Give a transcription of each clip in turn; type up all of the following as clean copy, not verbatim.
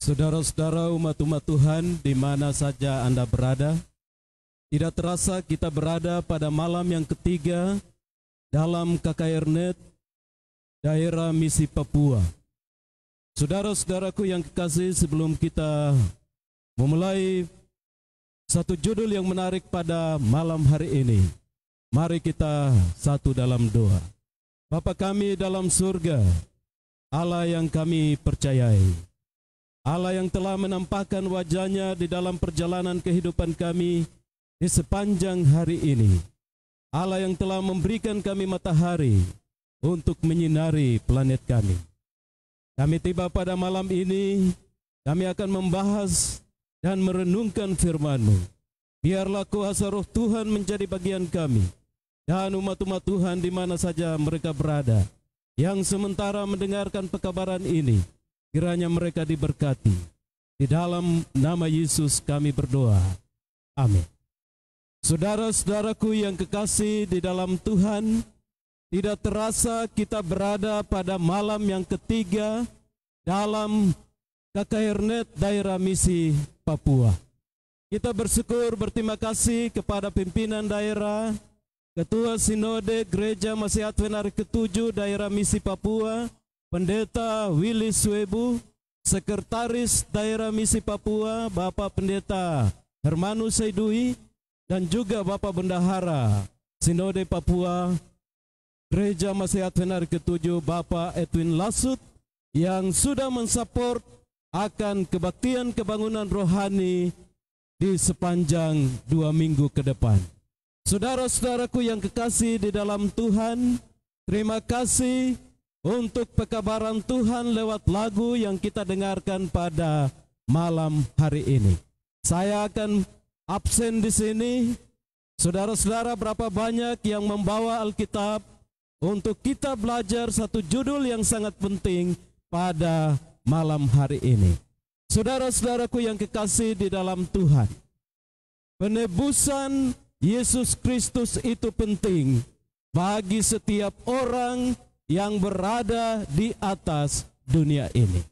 Saudara-saudara umat-umat Tuhan di mana saja Anda berada, tidak terasa kita berada pada malam yang ketiga dalam KKRNet daerah misi Papua. Saudara-saudaraku yang kekasih, sebelum kita memulai satu judul yang menarik pada malam hari ini, mari kita satu dalam doa. Bapa kami dalam surga, Allah yang kami percayai, Allah yang telah menampakkan wajahnya di dalam perjalanan kehidupan kami di sepanjang hari ini. Allah yang telah memberikan kami matahari untuk menyinari planet kami. Kami tiba pada malam ini, kami akan membahas dan merenungkan firman-Mu. Biarlah kuasa roh Tuhan menjadi bagian kami dan umat-umat Tuhan di mana saja mereka berada, yang sementara mendengarkan pekabaran ini, kiranya mereka diberkati. Di dalam nama Yesus kami berdoa. Amin. Saudara-saudaraku yang kekasih di dalam Tuhan, tidak terasa kita berada pada malam yang ketiga dalam KKRNet daerah misi Papua. Kita bersyukur, berterima kasih kepada pimpinan daerah, Ketua Sinode Gereja Masih Advent ke-7 daerah misi Papua, Pendeta Willy Swebu, Sekretaris Daerah Misi Papua, Bapak Pendeta Hermanus Seidui, dan juga Bapak Bendahara Sinode Papua, Gereja Masih Advent ke-7, Bapak Edwin Lasut, yang sudah mensupport akan kebaktian kebangunan rohani di sepanjang 2 minggu ke depan. Saudara-saudaraku yang kekasih di dalam Tuhan, terima kasih untuk pekabaran Tuhan lewat lagu yang kita dengarkan pada malam hari ini. Saya akan absen di sini. Saudara-saudara, berapa banyak yang membawa Alkitab untuk kita belajar satu judul yang sangat penting pada malam hari ini. Saudara-saudaraku yang kekasih di dalam Tuhan, penebusan Yesus Kristus itu penting bagi setiap orang yang berada di atas dunia ini.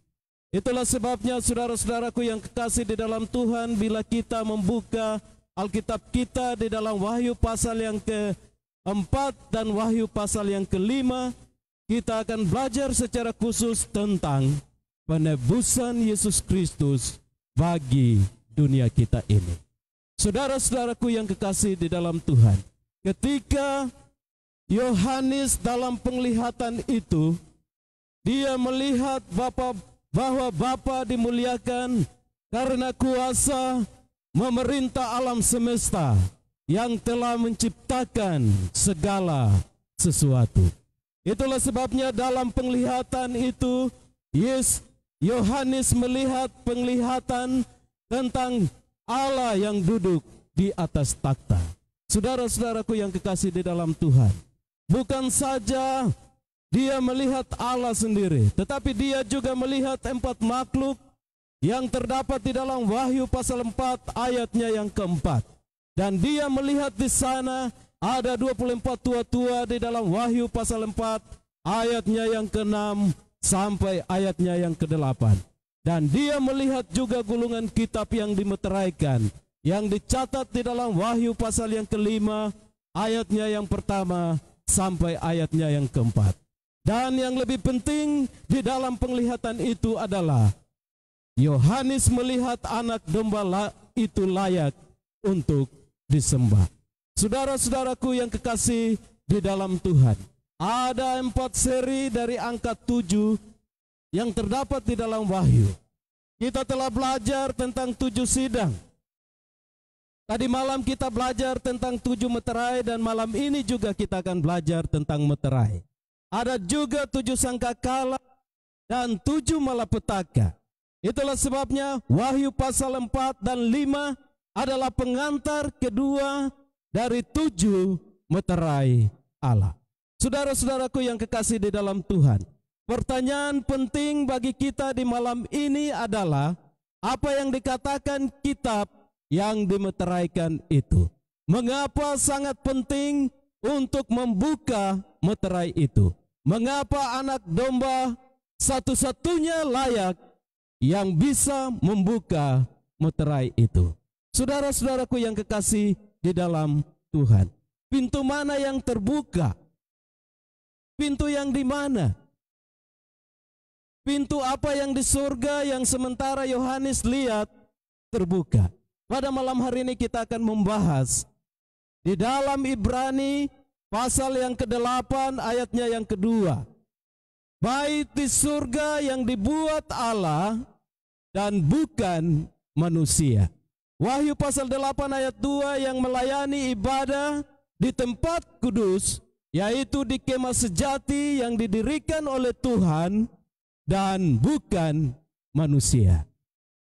Itulah sebabnya saudara-saudaraku yang kekasih di dalam Tuhan, bila kita membuka Alkitab kita di dalam Wahyu pasal yang ke-4 dan Wahyu pasal yang ke-5, kita akan belajar secara khusus tentang penebusan Yesus Kristus bagi dunia kita ini. Saudara-saudaraku yang kekasih di dalam Tuhan, ketika Yohanes dalam penglihatan itu, dia melihat bahwa Bapa dimuliakan karena kuasa memerintah alam semesta yang telah menciptakan segala sesuatu. Itulah sebabnya dalam penglihatan itu, Yohanes melihat penglihatan tentang Allah yang duduk di atas takhta. Saudara-saudaraku yang kekasih di dalam Tuhan, bukan saja dia melihat Allah sendiri, tetapi dia juga melihat 4 makhluk yang terdapat di dalam Wahyu pasal 4 ayatnya yang ke-4. Dan dia melihat di sana ada 24 tua-tua di dalam Wahyu pasal 4 ayatnya yang ke-6 sampai ayatnya yang ke-8. Dan dia melihat juga gulungan kitab yang dimeteraikan, yang dicatat di dalam Wahyu pasal yang ke-5 ayatnya yang pertama sampai ayatnya yang ke-4. Dan yang lebih penting di dalam penglihatan itu adalah Yohanes melihat anak domba itu layak untuk disembah. Saudara-saudaraku yang kekasih di dalam Tuhan, ada 4 seri dari angka 7 yang terdapat di dalam Wahyu. Kita telah belajar tentang 7 sidang. Tadi malam kita belajar tentang 7 meterai, dan malam ini juga kita akan belajar tentang meterai. Ada juga 7 sangkakala dan 7 malapetaka. Itulah sebabnya Wahyu pasal 4 dan 5 adalah pengantar kedua dari 7 meterai Allah. Saudara-saudaraku yang kekasih di dalam Tuhan, pertanyaan penting bagi kita di malam ini adalah, apa yang dikatakan kitab yang dimeteraikan itu? Mengapa sangat penting untuk membuka meterai itu? Mengapa anak domba satu-satunya layak yang bisa membuka meterai itu. Saudara-saudaraku yang kekasih di dalam Tuhan, pintu mana yang terbuka? Pintu yang di mana? Pintu apa yang di surga yang sementara Yohanes lihat terbuka? Pada malam hari ini kita akan membahas di dalam Ibrani pasal yang ke-8 ayatnya yang kedua. Bait di surga yang dibuat Allah dan bukan manusia. Wahyu pasal 8 ayat 2 yang melayani ibadah di tempat kudus, yaitu di kemah sejati yang didirikan oleh Tuhan dan bukan manusia.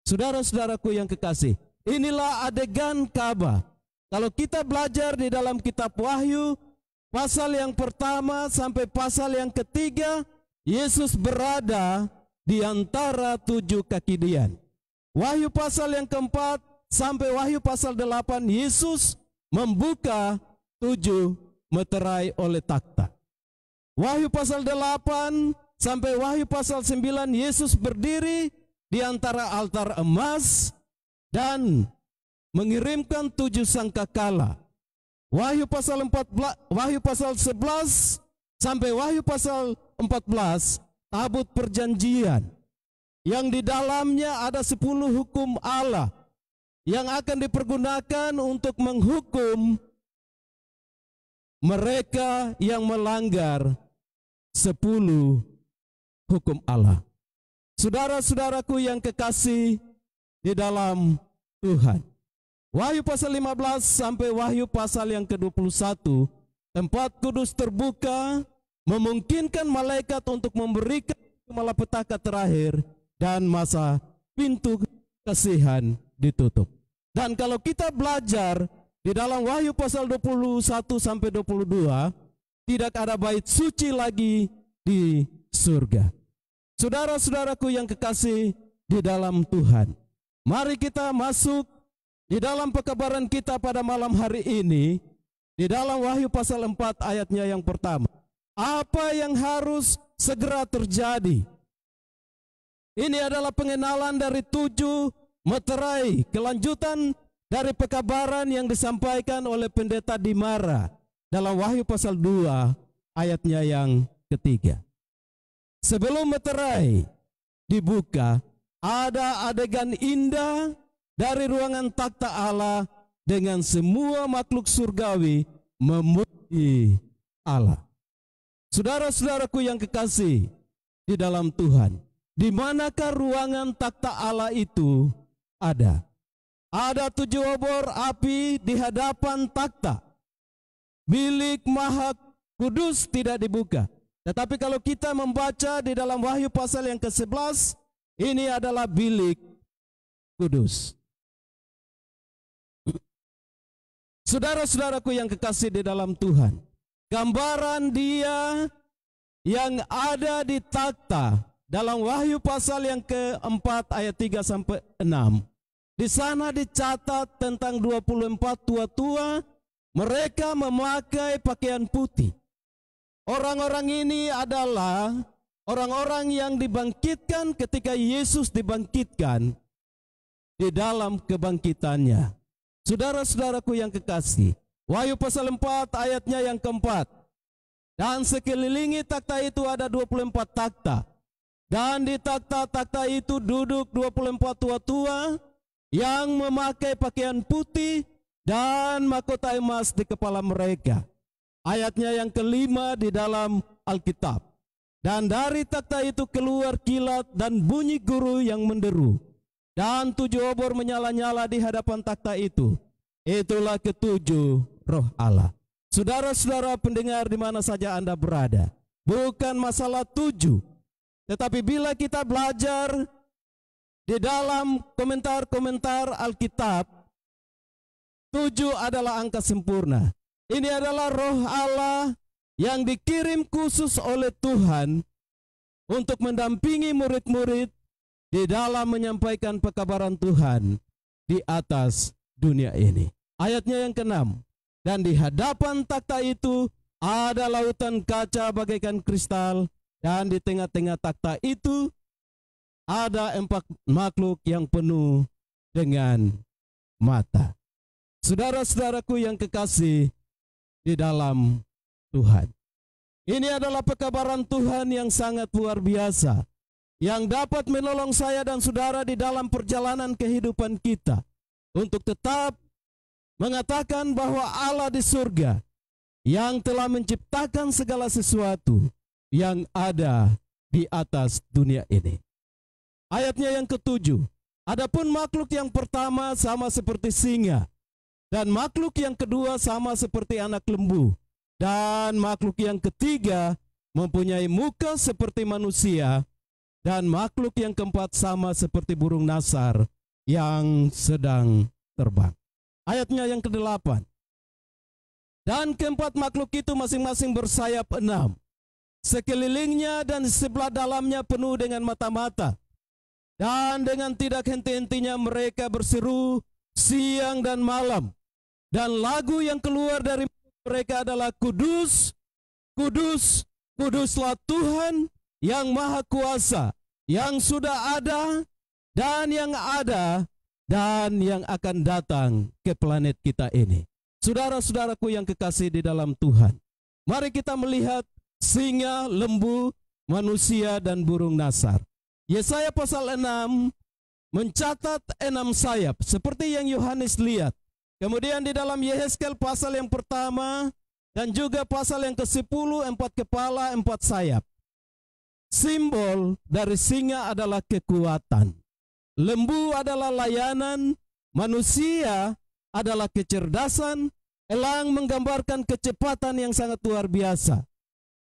Saudara-saudaraku yang kekasih, inilah adegan Ka'bah. Kalau kita belajar di dalam kitab Wahyu, pasal yang pertama sampai pasal yang ketiga, Yesus berada di antara 7 kaki dian. Wahyu pasal yang keempat sampai Wahyu pasal 8, Yesus membuka 7 meterai oleh takhta. Wahyu pasal 8 sampai Wahyu pasal 9, Yesus berdiri di antara altar emas dan mengirimkan 7 sangkakala. Wahyu pasal 11 sampai Wahyu pasal 14, tabut perjanjian yang di dalamnya ada 10 hukum Allah yang akan dipergunakan untuk menghukum mereka yang melanggar 10 hukum Allah. Saudara-saudaraku yang kekasih di dalam Tuhan, Wahyu pasal 15 sampai Wahyu pasal yang ke-21, tempat kudus terbuka, memungkinkan malaikat untuk memberikan malapetaka terakhir dan masa pintu kasihan ditutup. Dan kalau kita belajar di dalam Wahyu pasal 21 sampai 22, tidak ada bait suci lagi di surga. Saudara-saudaraku yang kekasih di dalam Tuhan, mari kita masuk di dalam pekabaran kita pada malam hari ini, di dalam Wahyu pasal 4 ayatnya yang pertama. Apa yang harus segera terjadi? Ini adalah pengenalan dari 7 meterai, kelanjutan dari pekabaran yang disampaikan oleh pendeta Dimara dalam Wahyu pasal 2 ayatnya yang ketiga. Sebelum meterai dibuka, ada adegan indah dari ruangan takhta Allah dengan semua makhluk surgawi memuji Allah. Saudara-saudaraku yang kekasih di dalam Tuhan, di manakah ruangan takhta Allah itu ada? Ada 7 obor api di hadapan takhta. Bilik maha kudus tidak dibuka. Tetapi kalau kita membaca di dalam Wahyu pasal yang ke-11, ini adalah bilik kudus. Saudara-saudaraku yang kekasih di dalam Tuhan, gambaran Dia yang ada di takhta dalam Wahyu pasal yang ke-4 ayat 3 sampai 6. Di sana dicatat tentang 24 tua-tua, mereka memakai pakaian putih. Orang-orang ini adalah orang-orang yang dibangkitkan ketika Yesus dibangkitkan di dalam kebangkitannya. Saudara-saudaraku yang kekasih, Wahyu pasal 4 ayatnya yang keempat. Dan sekelilingi takhta itu ada 24 takhta. Dan di takhta-takhta itu duduk 24 tua-tua yang memakai pakaian putih dan mahkota emas di kepala mereka. Ayatnya yang kelima di dalam Alkitab. Dan dari takhta itu keluar kilat dan bunyi guru yang menderu. Dan 7 obor menyala-nyala di hadapan takhta itu. Itulah ketujuh roh Allah. Saudara-saudara pendengar di mana saja Anda berada, bukan masalah 7. Tetapi bila kita belajar di dalam komentar-komentar Alkitab, 7 adalah angka sempurna. Ini adalah roh Allah yang dikirim khusus oleh Tuhan untuk mendampingi murid-murid di dalam menyampaikan pekabaran Tuhan di atas dunia ini. Ayatnya yang ke-6. Dan di hadapan takhta itu ada lautan kaca bagaikan kristal, dan di tengah-tengah takhta itu ada 4 makhluk yang penuh dengan mata. Saudara-saudaraku yang kekasih di dalam Tuhan. Ini adalah pekabaran Tuhan yang sangat luar biasa, yang dapat menolong saya dan saudara di dalam perjalanan kehidupan kita, untuk tetap mengatakan bahwa Allah di surga yang telah menciptakan segala sesuatu yang ada di atas dunia ini. Ayatnya yang ke-7, adapun makhluk yang pertama sama seperti singa, dan makhluk yang kedua sama seperti anak lembu, dan makhluk yang ketiga mempunyai muka seperti manusia, dan makhluk yang keempat sama seperti burung nasar yang sedang terbang. Ayatnya yang ke-8, dan keempat makhluk itu masing-masing bersayap 6, sekelilingnya dan di sebelah dalamnya penuh dengan mata-mata, dan dengan tidak henti-hentinya mereka berseru siang dan malam, dan lagu yang keluar dari mereka adalah kudus, kudus, kuduslah Tuhan yang maha kuasa, yang sudah ada dan yang ada dan yang akan datang ke planet kita ini. Saudara-saudaraku yang kekasih di dalam Tuhan, mari kita melihat singa, lembu, manusia, dan burung nasar. Yesaya pasal 6 mencatat 6 sayap seperti yang Yohanes lihat. Kemudian di dalam Yehezkel pasal yang pertama dan juga pasal yang ke-10, 4 kepala, 4 sayap. Simbol dari singa adalah kekuatan, lembu adalah layanan, manusia adalah kecerdasan, elang menggambarkan kecepatan yang sangat luar biasa.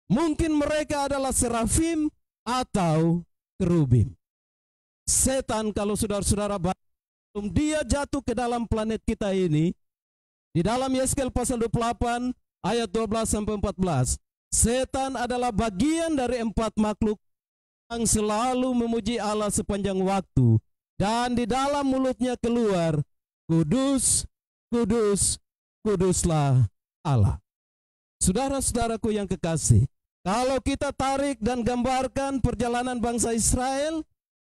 Mungkin mereka adalah serafim atau kerubim. Setan, kalau saudara-saudara dia jatuh ke dalam planet kita ini, di dalam Yeskel pasal 28 ayat 12 sampai 14, setan adalah bagian dari 4 makhluk yang selalu memuji Allah sepanjang waktu, dan di dalam mulutnya keluar kudus, kudus, kuduslah Allah. Saudara-saudaraku yang kekasih, kalau kita tarik dan gambarkan perjalanan bangsa Israel,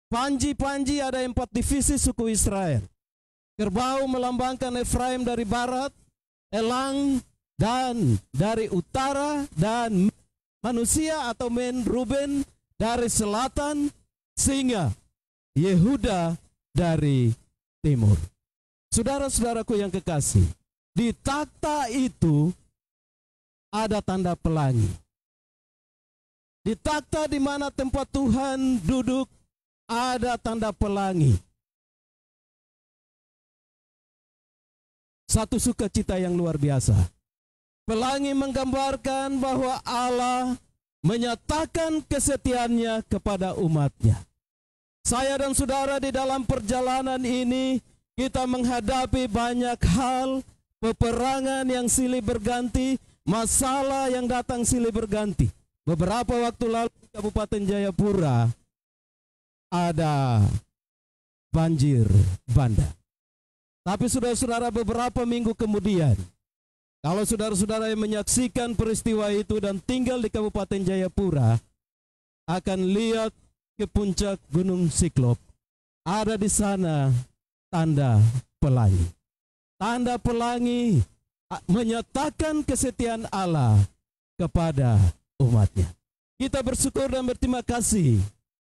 panji-panji ada 4 divisi suku Israel. Kerbau melambangkan Efraim dari barat, elang dan dari utara, dan manusia atau men Ruben dari selatan, singa Yehuda dari timur. Saudara-saudaraku yang kekasih, di takhta itu ada tanda pelangi. Di takhta di mana tempat Tuhan duduk ada tanda pelangi. Satu sukacita yang luar biasa. Pelangi menggambarkan bahwa Allah menyatakan kesetiaannya kepada umatnya. Saya dan saudara di dalam perjalanan ini, kita menghadapi banyak hal, peperangan yang silih berganti, masalah yang datang silih berganti. Beberapa waktu lalu di Kabupaten Jayapura ada banjir bandang. Tapi saudara-saudara, beberapa minggu kemudian, kalau saudara-saudara yang menyaksikan peristiwa itu dan tinggal di Kabupaten Jayapura, akan lihat ke puncak Gunung Siklop. Ada di sana tanda pelangi. Tanda pelangi menyatakan kesetiaan Allah kepada umatnya. Kita bersyukur dan berterima kasih.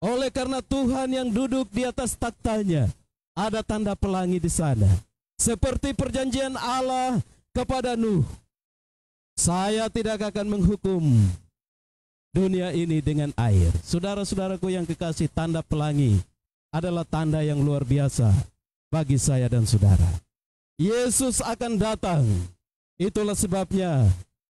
Oleh karena Tuhan yang duduk di atas takhtanya, ada tanda pelangi di sana. Seperti perjanjian Allah kepada Nuh, saya tidak akan menghukum dunia ini dengan air. Saudara-saudaraku yang kekasih, tanda pelangi adalah tanda yang luar biasa bagi saya dan saudara. Yesus akan datang. Itulah sebabnya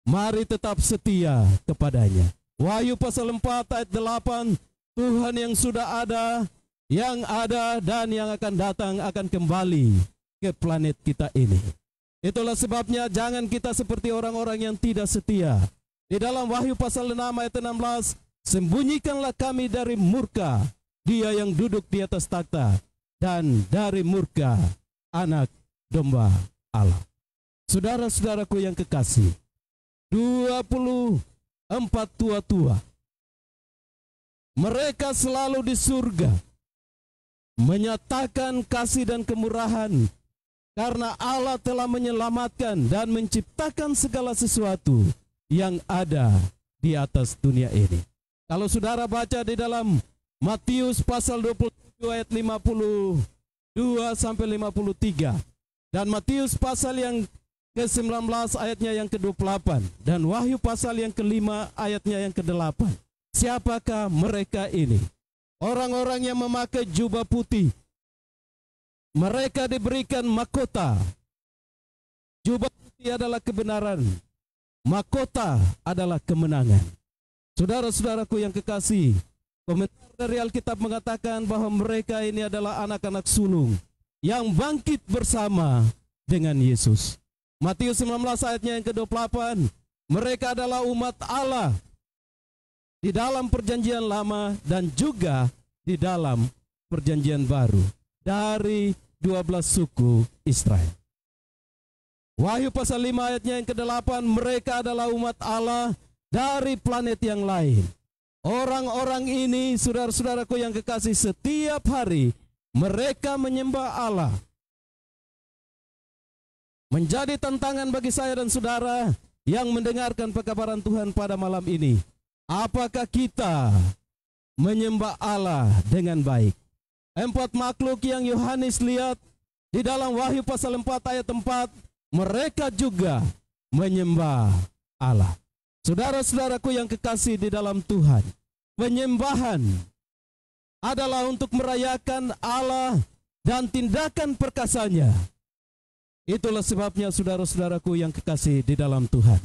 mari tetap setia kepadanya. Wahyu pasal 4 ayat 8, Tuhan yang sudah ada, yang ada dan yang akan datang akan kembali ke planet kita ini. Itulah sebabnya jangan kita seperti orang-orang yang tidak setia. Di dalam Wahyu pasal 6 ayat 16, sembunyikanlah kami dari murka Dia yang duduk di atas takhta dan dari murka Anak Domba Allah. Saudara-saudaraku yang kekasih, 24 tua-tua, mereka selalu di surga menyatakan kasih dan kemurahan, karena Allah telah menyelamatkan dan menciptakan segala sesuatu yang ada di atas dunia ini. Kalau saudara baca di dalam Matius pasal 27 ayat 52 sampai 53, dan Matius pasal yang ke-19 ayatnya yang ke-28, dan Wahyu pasal yang ke-5 ayatnya yang ke-8. Siapakah mereka ini? Orang-orang yang memakai jubah putih. Mereka diberikan mahkota. Jubah putih adalah kebenaran, mahkota adalah kemenangan. Saudara-saudaraku yang kekasih, komentar dari Alkitab mengatakan bahwa mereka ini adalah anak-anak sulung yang bangkit bersama dengan Yesus. Matius 19 ayatnya yang ke-28, mereka adalah umat Allah di dalam perjanjian lama dan juga di dalam perjanjian baru dari 12 suku Israel. Wahyu pasal 5 ayatnya yang ke-8, mereka adalah umat Allah dari planet yang lain. Orang-orang ini, saudara-saudaraku yang kekasih, setiap hari mereka menyembah Allah. Menjadi tantangan bagi saya dan saudara yang mendengarkan pekabaran Tuhan pada malam ini. Apakah kita menyembah Allah dengan baik? 4 makhluk yang Yohanes lihat di dalam Wahyu pasal 4 ayat 4, mereka juga menyembah Allah. Saudara-saudaraku yang kekasih di dalam Tuhan, penyembahan adalah untuk merayakan Allah dan tindakan perkasanya. Itulah sebabnya saudara-saudaraku yang kekasih di dalam Tuhan.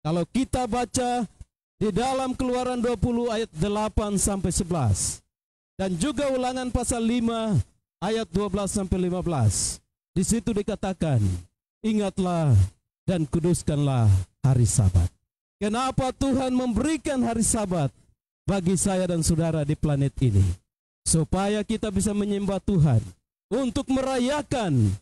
Kalau kita baca di dalam Keluaran 20 ayat 8 sampai 11 dan juga Ulangan pasal 5 ayat 12 sampai 15. Di situ dikatakan, ingatlah dan kuduskanlah hari Sabat. Kenapa Tuhan memberikan hari Sabat bagi saya dan saudara di planet ini? Supaya kita bisa menyembah Tuhan untuk merayakan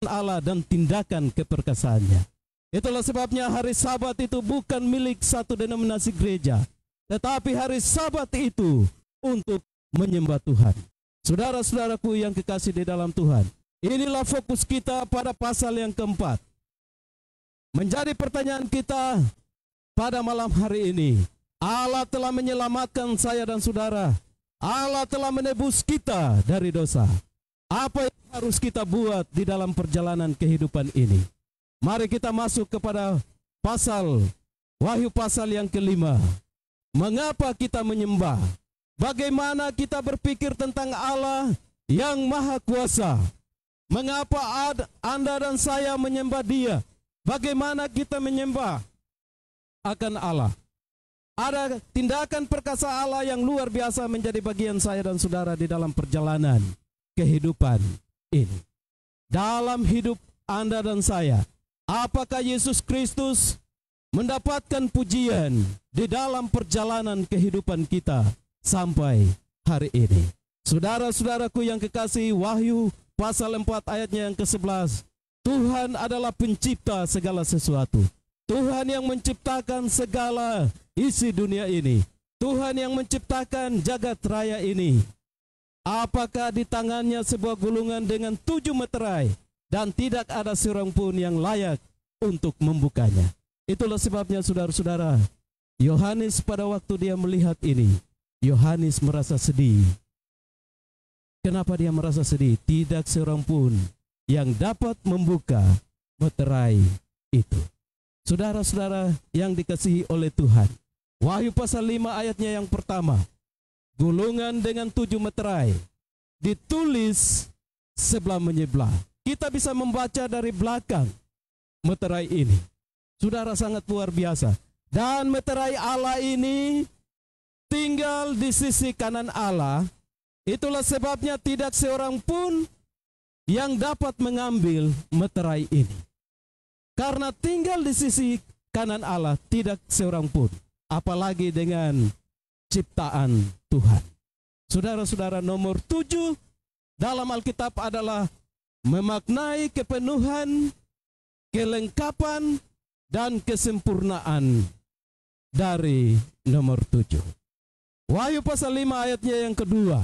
Allah dan tindakan keperkasaannya. Itulah sebabnya hari Sabat itu bukan milik satu denominasi gereja, tetapi hari Sabat itu untuk menyembah Tuhan. Saudara-saudaraku yang kekasih di dalam Tuhan, inilah fokus kita pada pasal yang keempat. Menjadi pertanyaan kita pada malam hari ini, Allah telah menyelamatkan saya dan saudara. Allah telah menebus kita dari dosa. Apa yang harus kita buat di dalam perjalanan kehidupan ini? Mari kita masuk kepada pasal Wahyu pasal yang ke-5. Mengapa kita menyembah? Bagaimana kita berpikir tentang Allah yang Maha Kuasa? Mengapa Anda dan saya menyembah Dia? Bagaimana kita menyembah akan Allah? Ada tindakan perkasa Allah yang luar biasa menjadi bagian saya dan saudara di dalam perjalanan kehidupan ini. Dalam hidup Anda dan saya, apakah Yesus Kristus mendapatkan pujian di dalam perjalanan kehidupan kita sampai hari ini? Saudara-saudaraku yang kekasih, Wahyu pasal 4 ayatnya yang ke-11, Tuhan adalah pencipta segala sesuatu. Tuhan yang menciptakan segala isi dunia ini. Tuhan yang menciptakan jagat raya ini. Apakah di tangannya sebuah gulungan dengan 7 meterai dan tidak ada seorang pun yang layak untuk membukanya? Itulah sebabnya saudara-saudara, Yohanes pada waktu dia melihat ini, Yohanes merasa sedih. Kenapa dia merasa sedih? Tidak seorang pun yang dapat membuka meterai itu. Saudara-saudara yang dikasihi oleh Tuhan, Wahyu pasal 5 ayatnya yang pertama, gulungan dengan 7 meterai ditulis sebelah menyebelah. Kita bisa membaca dari belakang meterai ini. Saudara, sangat luar biasa. Dan meterai Allah ini tinggal di sisi kanan Allah. Itulah sebabnya tidak seorang pun yang dapat mengambil meterai ini. Karena tinggal di sisi kanan Allah, tidak seorang pun. Apalagi dengan ciptaan Tuhan. Saudara-saudara, nomor 7 dalam Alkitab adalah memaknai kepenuhan, kelengkapan, dan kesempurnaan dari nomor 7. Wahyu pasal 5 ayatnya yang kedua.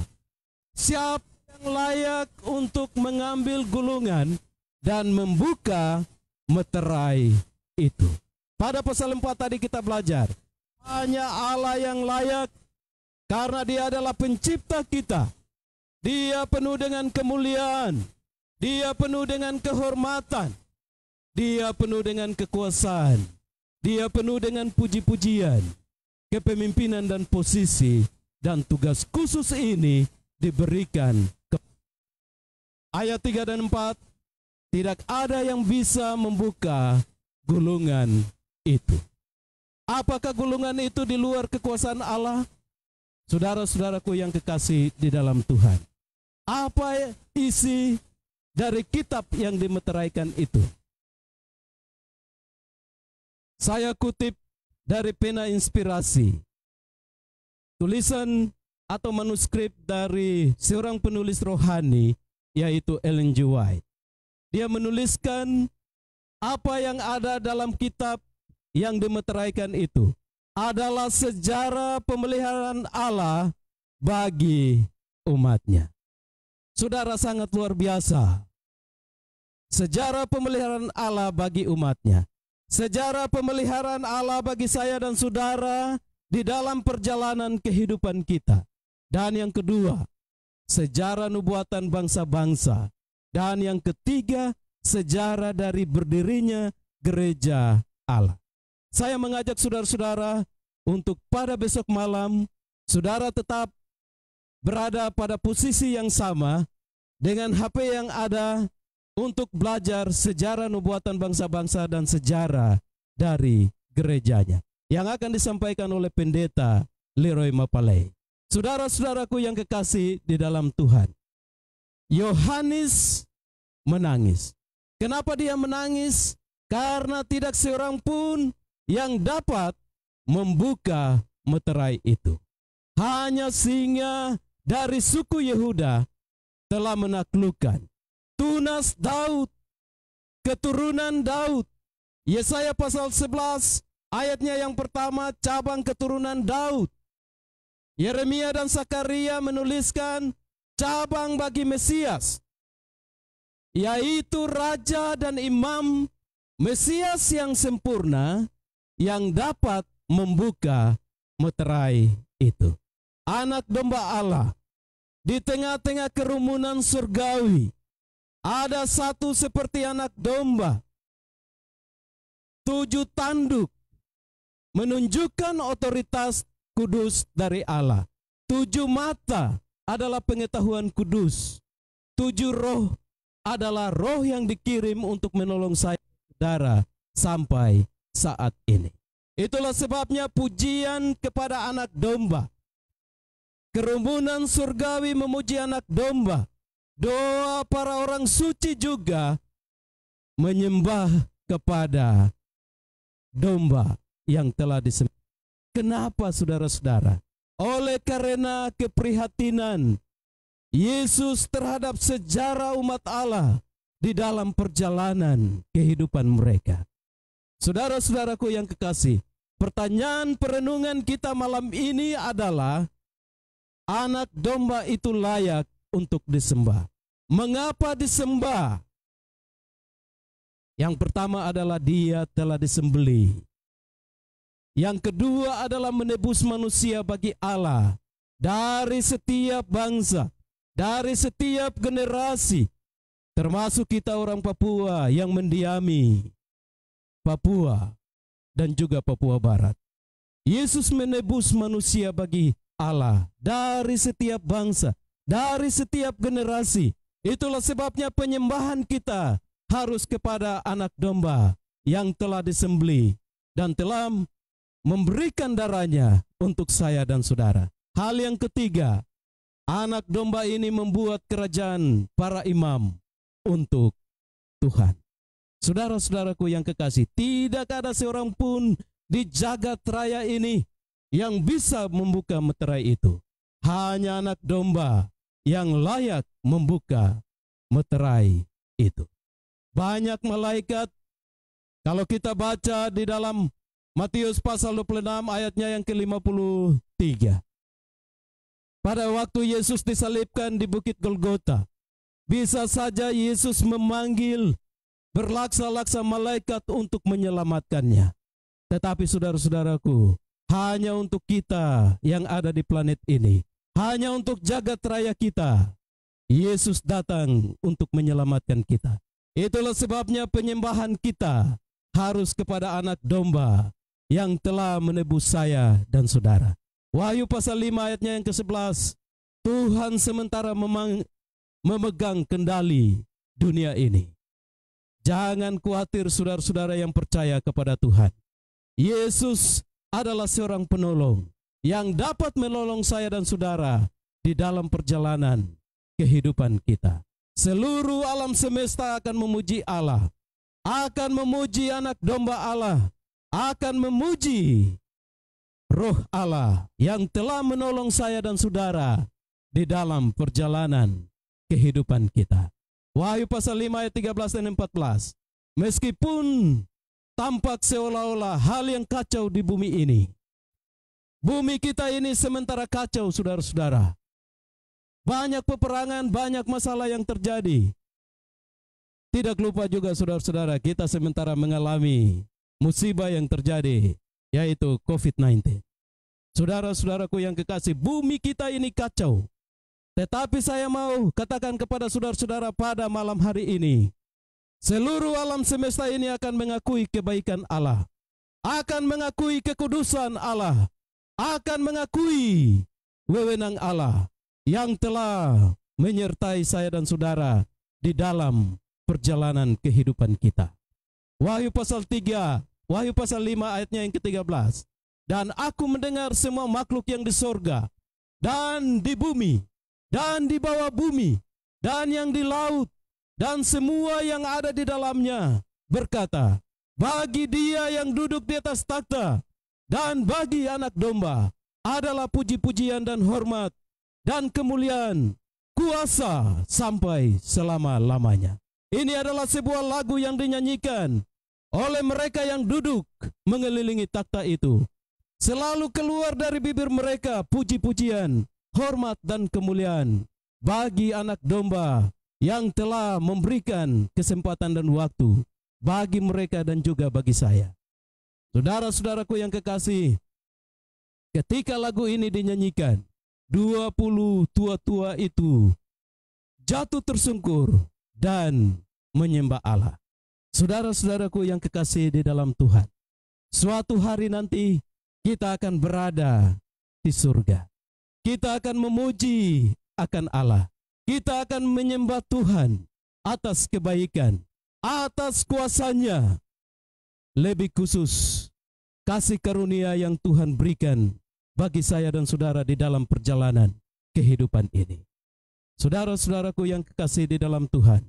Siapa yang layak untuk mengambil gulungan dan membuka meterai itu. Pada pasal 4 tadi kita belajar, hanya Allah yang layak karena Dia adalah pencipta kita. Dia penuh dengan kemuliaan, Dia penuh dengan kehormatan, Dia penuh dengan kekuasaan, Dia penuh dengan puji-pujian, kepemimpinan dan posisi, dan tugas khusus ini diberikan ke ayat 3 dan 4. Tidak ada yang bisa membuka gulungan itu. Apakah gulungan itu di luar kekuasaan Allah? Saudara-saudaraku yang kekasih di dalam Tuhan, apa isi dari kitab yang dimeteraikan itu? Saya kutip dari pena inspirasi, tulisan atau manuskrip dari seorang penulis rohani, yaitu Ellen G. White. Dia menuliskan apa yang ada dalam kitab yang dimeteraikan itu adalah sejarah pemeliharaan Allah bagi umatnya. Saudara, sangat luar biasa. Sejarah pemeliharaan Allah bagi umatnya. Sejarah pemeliharaan Allah bagi saya dan saudara di dalam perjalanan kehidupan kita. Dan yang kedua, sejarah nubuatan bangsa-bangsa. Dan yang ketiga, sejarah dari berdirinya gereja Allah. Saya mengajak saudara-saudara untuk pada besok malam, saudara tetap berada pada posisi yang sama dengan HP yang ada untuk belajar sejarah nubuatan bangsa-bangsa dan sejarah dari gerejanya yang akan disampaikan oleh pendeta Leroy Mapalei. Saudara-saudaraku yang kekasih di dalam Tuhan, Yohanes menangis. Kenapa dia menangis? Karena tidak seorang pun yang dapat membuka meterai itu. Hanya singa dari suku Yehuda telah menaklukkan. Tunas Daud, keturunan Daud. Yesaya pasal 11 ayatnya yang pertama, cabang keturunan Daud. Yeremia dan Sakaria menuliskan cabang bagi Mesias, yaitu raja dan imam, Mesias yang sempurna yang dapat membuka meterai itu. Anak domba Allah di tengah-tengah kerumunan surgawi. Ada satu seperti anak domba, 7 tanduk, menunjukkan otoritas kudus dari Allah. 7 mata adalah pengetahuan kudus. 7 roh adalah roh yang dikirim untuk menolong saya, saudara, sampai saat ini. Itulah sebabnya pujian kepada anak domba. Kerumunan surgawi memuji anak domba. Doa para orang suci juga menyembah kepada domba yang telah disembelih. Kenapa, saudara-saudara? Oleh karena keprihatinan Yesus terhadap sejarah umat Allah di dalam perjalanan kehidupan mereka. Saudara-saudaraku yang kekasih, pertanyaan perenungan kita malam ini adalah, anak domba itu layak untuk disembah. Mengapa disembah? Yang pertama adalah dia telah disembelih. Yang kedua adalah menebus manusia bagi Allah dari setiap bangsa, dari setiap generasi, termasuk kita orang Papua yang mendiami Papua dan juga Papua Barat. Yesus menebus manusia bagi Allah dari setiap bangsa, dari setiap generasi. Itulah sebabnya penyembahan kita harus kepada anak domba yang telah disembelih dan telah memberikan darahnya untuk saya dan saudara. Hal yang ketiga, anak domba ini membuat kerajaan para imam untuk Tuhan. Saudara-saudaraku yang kekasih, tidak ada seorang pun di jagat raya ini yang bisa membuka meterai itu. Hanya anak domba yang layak membuka meterai itu. Banyak malaikat, kalau kita baca di dalam Matius pasal 26 ayatnya yang ke-53. pada waktu Yesus disalibkan di Bukit Golgota, bisa saja Yesus memanggil berlaksa-laksa malaikat untuk menyelamatkannya. Tetapi saudara-saudaraku, hanya untuk kita yang ada di planet ini, hanya untuk jagat raya kita, Yesus datang untuk menyelamatkan kita. Itulah sebabnya penyembahan kita harus kepada anak domba yang telah menebus saya dan saudara. Wahyu pasal 5 ayatnya yang ke-11, Tuhan sementara memegang kendali dunia ini. Jangan khawatir saudara-saudara yang percaya kepada Tuhan. Yesus adalah seorang penolong yang dapat menolong saya dan saudara di dalam perjalanan kehidupan kita. Seluruh alam semesta akan memuji Allah, akan memuji anak domba Allah, akan memuji Roh Allah yang telah menolong saya dan saudara di dalam perjalanan kehidupan kita. Wahyu pasal 5 ayat 13 dan 14. Meskipun tampak seolah-olah hal yang kacau di bumi ini, bumi kita ini sementara kacau saudara-saudara. Banyak peperangan, banyak masalah yang terjadi. Tidak lupa juga saudara-saudara, kita sementara mengalami musibah yang terjadi, yaitu COVID-19. Saudara-saudaraku yang kekasih, bumi kita ini kacau. Tetapi saya mau katakan kepada saudara-saudara pada malam hari ini, seluruh alam semesta ini akan mengakui kebaikan Allah, akan mengakui kekudusan Allah, akan mengakui wewenang Allah yang telah menyertai saya dan saudara di dalam perjalanan kehidupan kita. Wahyu pasal 3, Wahyu pasal 5 ayatnya yang ke-13. Dan aku mendengar semua makhluk yang di sorga, dan di bumi, dan di bawah bumi, dan yang di laut, dan semua yang ada di dalamnya, berkata, bagi Dia yang duduk di atas takhta, dan bagi anak domba, adalah puji-pujian dan hormat, dan kemuliaan, kuasa sampai selama-lamanya. Ini adalah sebuah lagu yang dinyanyikan oleh mereka yang duduk mengelilingi takhta itu. Selalu keluar dari bibir mereka puji-pujian, hormat dan kemuliaan bagi anak domba yang telah memberikan kesempatan dan waktu bagi mereka dan juga bagi saya. Saudara-saudaraku yang kekasih, ketika lagu ini dinyanyikan, 20 tua-tua itu jatuh tersungkur dan menyembah Allah. Saudara-saudaraku yang kekasih di dalam Tuhan, suatu hari nanti kita akan berada di surga. Kita akan memuji akan Allah. Kita akan menyembah Tuhan atas kebaikan, atas kuasanya. Lebih khusus, kasih karunia yang Tuhan berikan bagi saya dan saudara di dalam perjalanan kehidupan ini. Saudara-saudaraku yang kekasih di dalam Tuhan,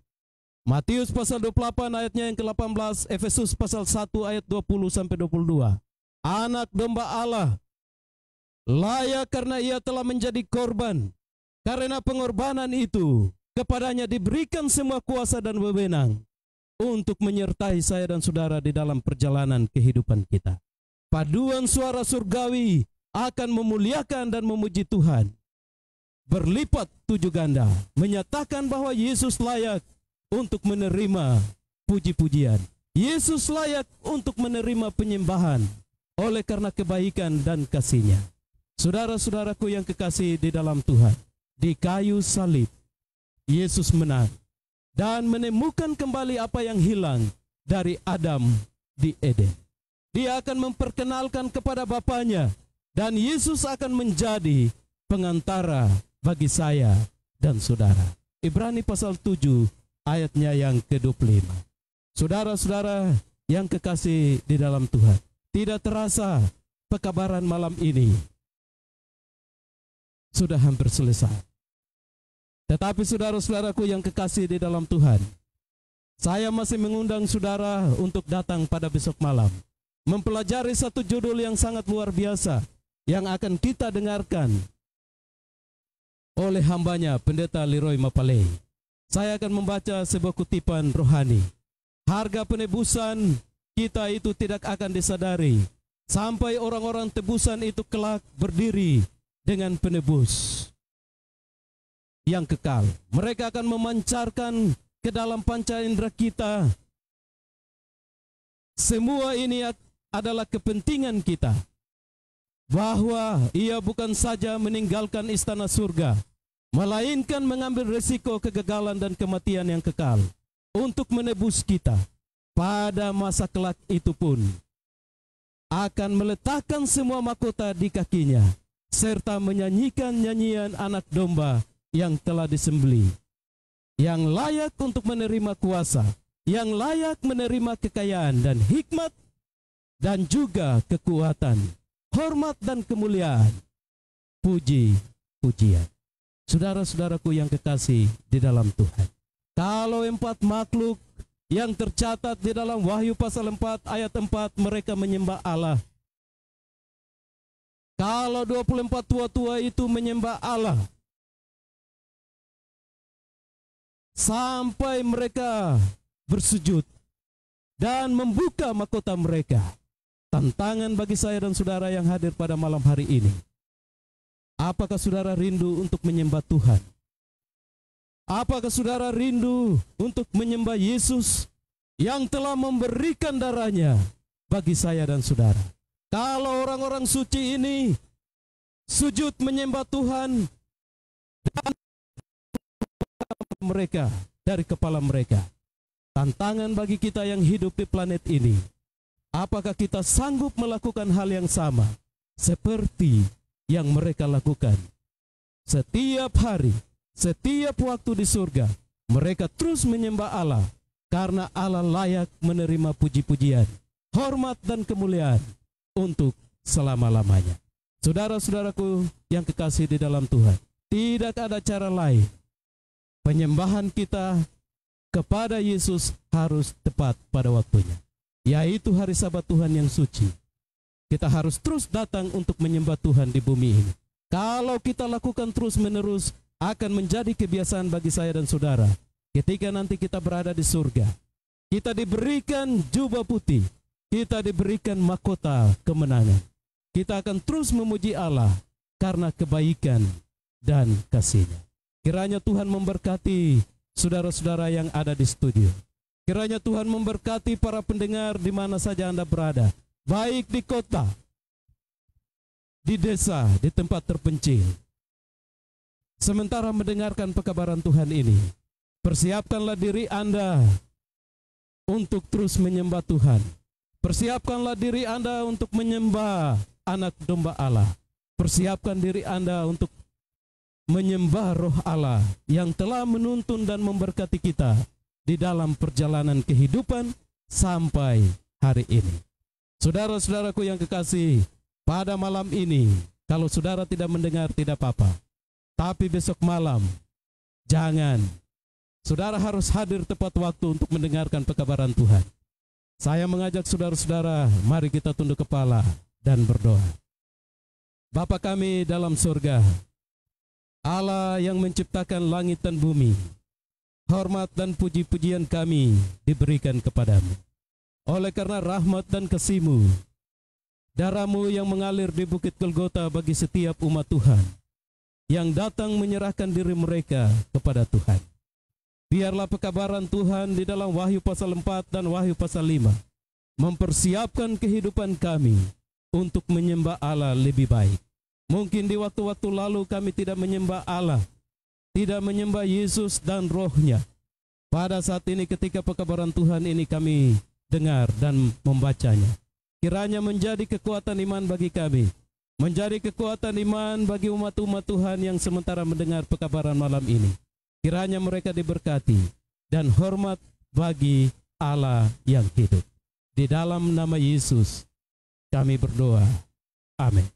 Matius pasal 28 ayatnya yang ke-18, Efesus pasal 1 ayat 20 sampai 22. Anak domba Allah layak karena ia telah menjadi korban. Karena pengorbanan itu kepadanya diberikan semua kuasa dan wewenang untuk menyertai saya dan saudara di dalam perjalanan kehidupan kita. Paduan suara surgawi akan memuliakan dan memuji Tuhan berlipat 7 ganda, menyatakan bahwa Yesus layak untuk menerima puji-pujian. Yesus layak untuk menerima penyembahan oleh karena kebaikan dan kasih-Nya. Saudara-saudaraku yang kekasih di dalam Tuhan, di kayu salib Yesus menang dan menemukan kembali apa yang hilang dari Adam di Eden. Dia akan memperkenalkan kepada Bapanya, dan Yesus akan menjadi pengantara bagi saya dan saudara. Ibrani pasal 7 ayatnya yang ke-25. Saudara-saudara yang kekasih di dalam Tuhan, tidak terasa pekabaran malam ini sudah hampir selesai. Tetapi saudara-saudaraku yang kekasih di dalam Tuhan, saya masih mengundang saudara untuk datang pada besok malam, mempelajari satu judul yang sangat luar biasa yang akan kita dengarkan oleh hambanya Pendeta Leroy Mapalei. Saya akan membaca sebuah kutipan rohani. Harga penebusan kita itu tidak akan disadari sampai orang-orang tebusan itu kelak berdiri dengan penebus yang kekal. Mereka akan memancarkan ke dalam panca indera kita. Semua ini adalah kepentingan kita, bahwa ia bukan saja meninggalkan istana surga, melainkan mengambil resiko kegagalan dan kematian yang kekal untuk menebus kita. Pada masa kelak itu pun akan meletakkan semua mahkota di kakinya, serta menyanyikan nyanyian anak domba yang telah disembelih, yang layak untuk menerima kuasa, yang layak menerima kekayaan dan hikmat, dan juga kekuatan, hormat dan kemuliaan, puji-pujian. Saudara-saudaraku yang kekasih di dalam Tuhan, kalau 4 makhluk yang tercatat di dalam Wahyu pasal 4 ayat 4 mereka menyembah Allah. Kalau 24 tua-tua itu menyembah Allah sampai mereka bersujud dan membuka mahkota mereka. Tantangan bagi saya dan saudara yang hadir pada malam hari ini, apakah saudara rindu untuk menyembah Tuhan? Apakah saudara rindu untuk menyembah Yesus yang telah memberikan darahnya bagi saya dan saudara? Kalau orang-orang suci ini sujud menyembah Tuhan dan mereka dari kepala mereka, tantangan bagi kita yang hidup di planet ini, apakah kita sanggup melakukan hal yang sama seperti yang mereka lakukan? Setiap hari, setiap waktu di surga, mereka terus menyembah Allah, karena Allah layak menerima puji-pujian, hormat dan kemuliaan untuk selama-lamanya. Saudara-saudaraku yang kekasih di dalam Tuhan, tidak ada cara lain. Penyembahan kita kepada Yesus harus tepat pada waktunya, yaitu hari Sabat Tuhan yang suci. Kita harus terus datang untuk menyembah Tuhan di bumi ini. Kalau kita lakukan terus-menerus, akan menjadi kebiasaan bagi saya dan saudara. Ketika nanti kita berada di surga, kita diberikan jubah putih, kita diberikan mahkota kemenangan. Kita akan terus memuji Allah karena kebaikan dan kasih-Nya. Kiranya Tuhan memberkati saudara-saudara yang ada di studio. Kiranya Tuhan memberkati para pendengar di mana saja Anda berada, baik di kota, di desa, di tempat terpencil. Sementara mendengarkan pekabaran Tuhan ini, persiapkanlah diri Anda untuk terus menyembah Tuhan. Persiapkanlah diri Anda untuk menyembah anak domba Allah. Persiapkan diri Anda untuk menyembah Roh Allah yang telah menuntun dan memberkati kita di dalam perjalanan kehidupan sampai hari ini. Saudara-saudaraku yang kekasih, pada malam ini, kalau saudara tidak mendengar tidak apa-apa. Tapi besok malam, jangan. Saudara harus hadir tepat waktu untuk mendengarkan pekabaran Tuhan. Saya mengajak saudara-saudara, mari kita tunduk kepala dan berdoa. Bapa kami dalam surga, Allah yang menciptakan langit dan bumi, hormat dan puji-pujian kami diberikan kepadamu. Oleh karena rahmat dan kasih-Mu, darah-Mu yang mengalir di Bukit Golgota bagi setiap umat Tuhan yang datang menyerahkan diri mereka kepada Tuhan. Biarlah pekabaran Tuhan di dalam Wahyu pasal 4 dan Wahyu pasal 5 mempersiapkan kehidupan kami untuk menyembah Allah lebih baik. Mungkin di waktu-waktu lalu kami tidak menyembah Allah, tidak menyembah Yesus dan Roh-Nya. Pada saat ini ketika pekabaran Tuhan ini kami dengar dan membacanya, kiranya menjadi kekuatan iman bagi kami, menjadi kekuatan iman bagi umat-umat Tuhan yang sementara mendengar pekabaran malam ini. Kiranya mereka diberkati dan hormat bagi Allah yang hidup. Di dalam nama Yesus kami berdoa. Amin.